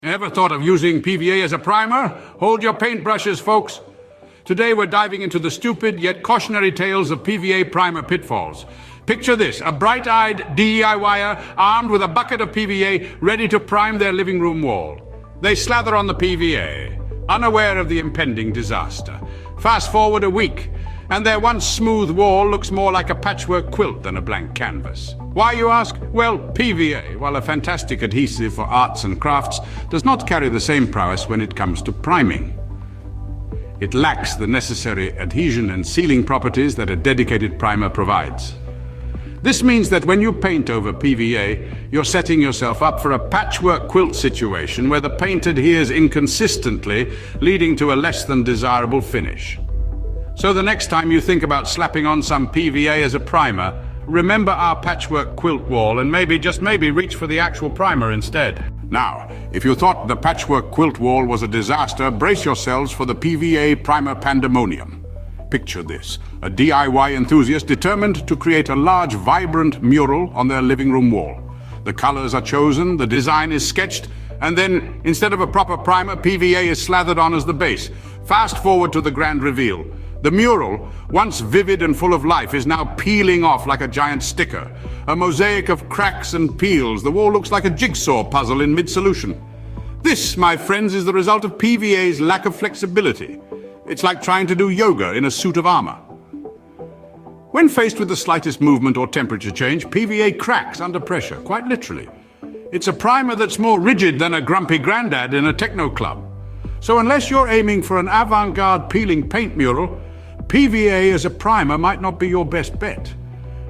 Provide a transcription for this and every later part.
Ever thought of using PVA as a primer? Hold your paintbrushes, folks. Today we're diving into the stupid yet cautionary tales of PVA primer pitfalls. Picture this, a bright-eyed DIYer armed with a bucket of PVA ready to prime their living room wall. They slather on the PVA, unaware of the impending disaster. Fast forward a week, and their once smooth wall looks more like a patchwork quilt than a blank canvas. Why, you ask? Well, PVA, while a fantastic adhesive for arts and crafts, does not carry the same prowess when it comes to priming. It lacks the necessary adhesion and sealing properties that a dedicated primer provides. This means that when you paint over PVA, you're setting yourself up for a patchwork quilt situation where the paint adheres inconsistently, leading to a less than desirable finish. So the next time you think about slapping on some PVA as a primer, remember our patchwork quilt wall and maybe, just maybe, reach for the actual primer instead. Now, if you thought the patchwork quilt wall was a disaster, brace yourselves for the PVA primer pandemonium. Picture this, a DIY enthusiast determined to create a large, vibrant mural on their living room wall. The colors are chosen, the design is sketched, and then, instead of a proper primer, PVA is slathered on as the base. Fast forward to the grand reveal. The mural, once vivid and full of life, is now peeling off like a giant sticker. A mosaic of cracks and peels. The wall looks like a jigsaw puzzle in mid-solution. This, my friends, is the result of PVA's lack of flexibility. It's like trying to do yoga in a suit of armor. When faced with the slightest movement or temperature change, PVA cracks under pressure, quite literally. It's a primer that's more rigid than a grumpy grandad in a techno club. So unless you're aiming for an avant-garde peeling paint mural, PVA as a primer might not be your best bet.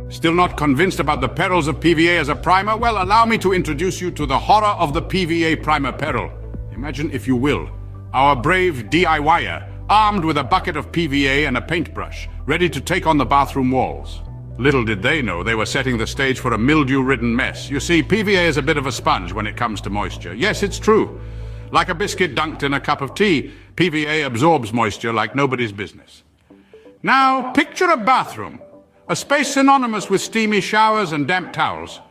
Still not convinced about the perils of PVA as a primer? Well, allow me to introduce you to the horror of the PVA primer peril. Imagine, if you will, our brave DIYer, armed with a bucket of PVA and a paintbrush, ready to take on the bathroom walls. Little did they know they were setting the stage for a mildew-ridden mess. You see, PVA is a bit of a sponge when it comes to moisture. Yes, it's true. Like a biscuit dunked in a cup of tea, PVA absorbs moisture like nobody's business. Now, picture a bathroom, a space synonymous with steamy showers and damp towels.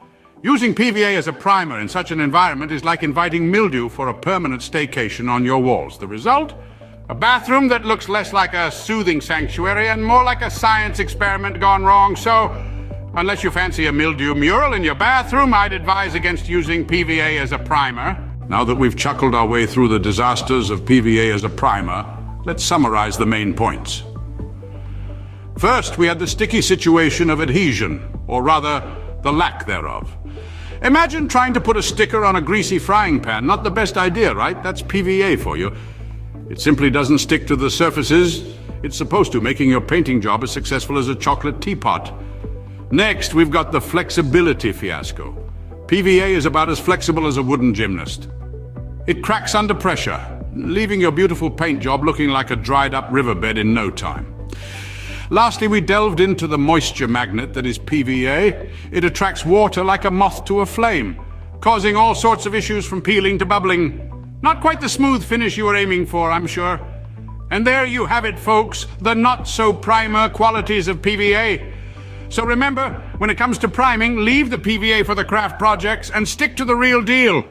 Using PVA as a primer in such an environment is like inviting mildew for a permanent staycation on your walls. The result? A bathroom that looks less like a soothing sanctuary and more like a science experiment gone wrong. So, unless you fancy a mildew mural in your bathroom, I'd advise against using PVA as a primer. Now that we've chuckled our way through the disasters of PVA as a primer, let's summarize the main points. First, we had the sticky situation of adhesion, or rather, the lack thereof. Imagine trying to put a sticker on a greasy frying pan. Not the best idea, right? That's PVA for you. It simply doesn't stick to the surfaces it's supposed to, making your painting job as successful as a chocolate teapot. Next, we've got the flexibility fiasco. PVA is about as flexible as a wooden gymnast. It cracks under pressure, leaving your beautiful paint job looking like a dried-up riverbed in no time. Lastly, we delved into the moisture magnet that is PVA. It attracts water like a moth to a flame, causing all sorts of issues from peeling to bubbling. Not quite the smooth finish you were aiming for, I'm sure. And there you have it, folks, the not-so-primer qualities of PVA. So remember, when it comes to priming, leave the PVA for the craft projects and stick to the real deal.